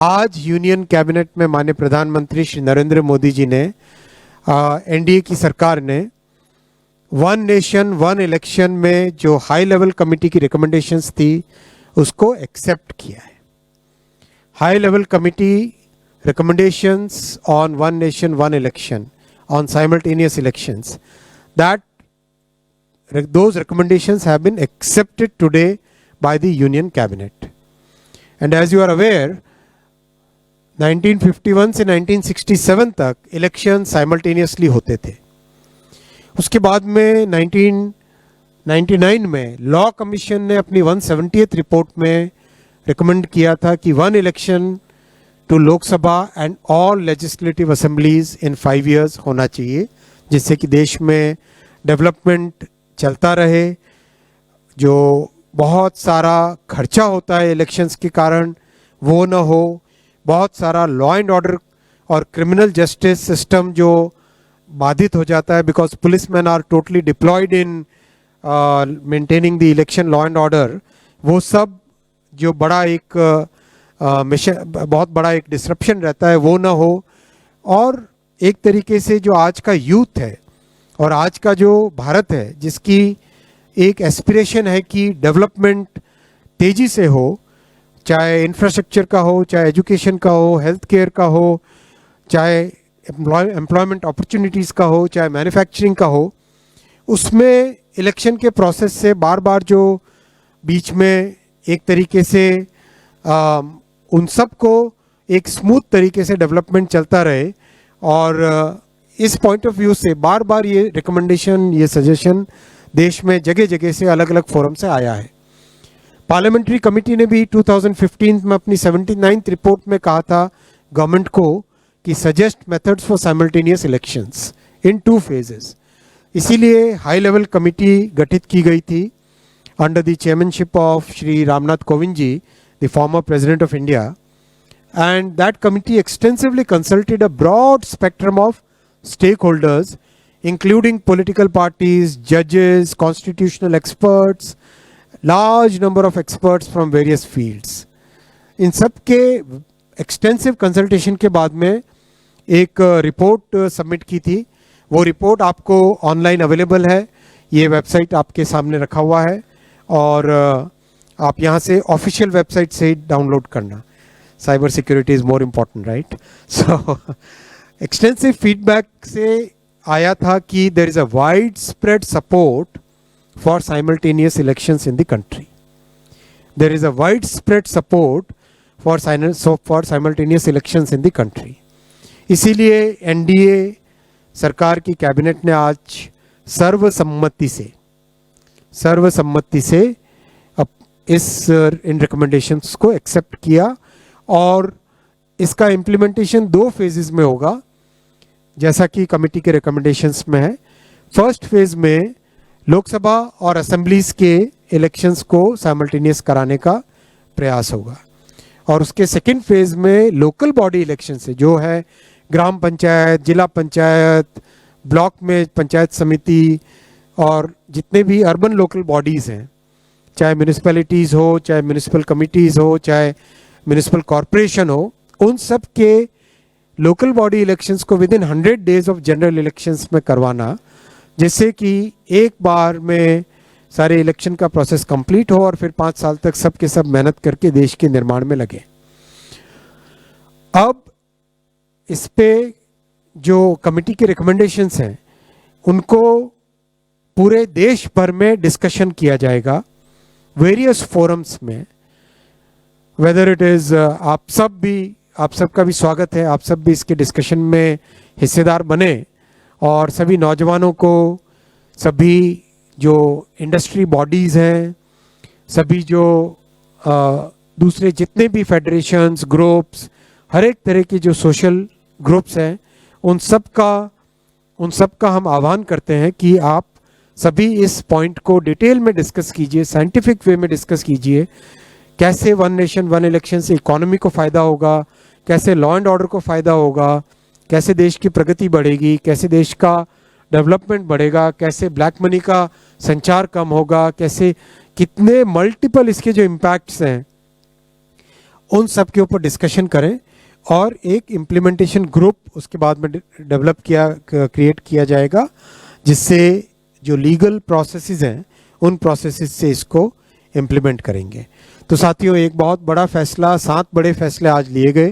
आज union cabinet में माननीय प्रधानमंत्री श्री नरेंद्र मोदी जी ने एनडीए की सरकार ने वन नेशन वन इलेक्शन में जो हाई लेवल कमेटी की रिकमेंडेशंस थी उसको एक्सेप्ट किया है। High level committee recommendations on one nation one election, on simultaneous elections, that those recommendations have been accepted today by the union cabinet. And as you are aware, 1951 से 1967 तक election simultaneously होते थे। उसके बाद में 1999 में लॉ कमीशन ने अपनी 170th रिपोर्ट में रिकमेंड किया था कि one election to Lok Sabha and all legislative assemblies in 5 years होना चाहिए, जिससे कि देश में डेवलपमेंट चलता रहे। जो बहुत सारा खर्चा होता है इलेक्शंस के कारण वो न हो, बहुत सारा लॉ एंड ऑर्डर और क्रिमिनल जस्टिस सिस्टम जो बाधित हो जाता है, because policeman are totally deployed in maintaining the election law and order, वो सब जो बड़ा एक मिशन बहुत बड़ा एक डिसरप्शन रहता है वो ना हो। और एक तरीके से जो आज का यूथ है और आज का जो भारत है, जिसकी एक एस्पिरेशन है कि डेवलपमेंट तेज़ी से हो, चाहे इंफ्रास्ट्रक्चर का हो, चाहे एजुकेशन का हो, हेल्थ केयर का हो, चाहे एम्प्लॉयमेंट अपॉर्चुनिटीज़ का हो, चाहे मैन्युफैक्चरिंग का हो, उसमें इलेक्शन के प्रोसेस से बार बार जो बीच में एक तरीके से उन सब को एक स्मूथ तरीके से डेवलपमेंट चलता रहे। और इस पॉइंट ऑफ व्यू से बार बार ये रिकमेंडेशन, ये सजेशन देश में जगह जगह से अलग अलग फोरम से आया है। पार्लियामेंट्री कमेटी ने भी 2015 में अपनी 79th रिपोर्ट में कहा था गवर्नमेंट को कि suggest methods for simultaneous elections in 2 phases। इसीलिए हाई लेवल कमेटी गठित की गई थी under the chairmanship of Shri Ramnath Kovind ji, the former President of India, and that committee extensively consulted a broad spectrum of stakeholders, including political parties, judges, constitutional experts, large number of experts from various fields. इन सब के extensive consultation के बाद में एक report submit की थी। वो report आपको ऑनलाइन अवेलेबल है, ये वेबसाइट आपके सामने रखा हुआ है और आप यहाँ से ऑफिशियल वेबसाइट से डाउनलोड करना। Cyber security is more important, right? So extensive feedback से आया था कि there is a wide spread support for simultaneous elections in the country. There is a wide spread support for simultaneous elections in the country. इसीलिए NDA सरकार की cabinet ने आज सर्वसम्मति से इन रिकमेंडेशंस को एक्सेप्ट किया और इसका इम्प्लीमेंटेशन 2 phases में होगा, जैसा कि कमेटी के रिकमेंडेशंस में है। फर्स्ट फेज में लोकसभा और असेंबलीज के इलेक्शंस को साइमल्टेनियस कराने का प्रयास होगा और उसके सेकंड फेज में लोकल बॉडी इलेक्शन से जो है ग्राम पंचायत, जिला पंचायत, ब्लॉक में पंचायत समिति और जितने भी अर्बन लोकल बॉडीज़ हैं, चाहे म्यूनिसिपैलिटीज़ हो, चाहे म्यूनिसिपल कमिटीज़ हो, चाहे म्यूनिसिपल कॉरपोरेशन हो, उन सब के लोकल बॉडी इलेक्शंस को with in 100 days of general elections में करवाना, जिससे कि एक बार में सारे इलेक्शन का प्रोसेस कंप्लीट हो और फिर 5 साल तक सब के सब मेहनत करके देश के निर्माण में लगे। अब इस पे जो कमेटी के रिकमेंडेशंस हैं उनको पूरे देश भर में डिस्कशन किया जाएगा वेरियस फोरम्स में। वेदर इट इज़ आप सबका भी स्वागत है, आप सब भी इसके डिस्कशन में हिस्सेदार बने और सभी नौजवानों को, सभी जो इंडस्ट्री बॉडीज़ हैं, सभी जो दूसरे जितने भी फेडरेशंस, ग्रुप्स, हर एक तरह के जो सोशल ग्रुप्स हैं, उन सब का हम आह्वान करते हैं कि आप सभी इस पॉइंट को डिटेल में डिस्कस कीजिए, साइंटिफिक वे में डिस्कस कीजिए। कैसे वन नेशन वन इलेक्शन से इकोनॉमी को फ़ायदा होगा, कैसे लॉ एंड ऑर्डर को फ़ायदा होगा, कैसे देश की प्रगति बढ़ेगी, कैसे देश का डेवलपमेंट बढ़ेगा, कैसे ब्लैक मनी का संचार कम होगा, कैसे कितने मल्टीपल इसके जो इम्पैक्ट्स हैं उन सब के ऊपर डिस्कशन करें और एक इम्प्लीमेंटेशन ग्रुप उसके बाद में क्रिएट किया जाएगा, जिससे जो लीगल प्रोसेसेस हैं उन प्रोसेसेस से इसको इम्प्लीमेंट करेंगे। तो साथियों, एक बहुत बड़ा फैसला, 7 बड़े फैसले आज लिए गए।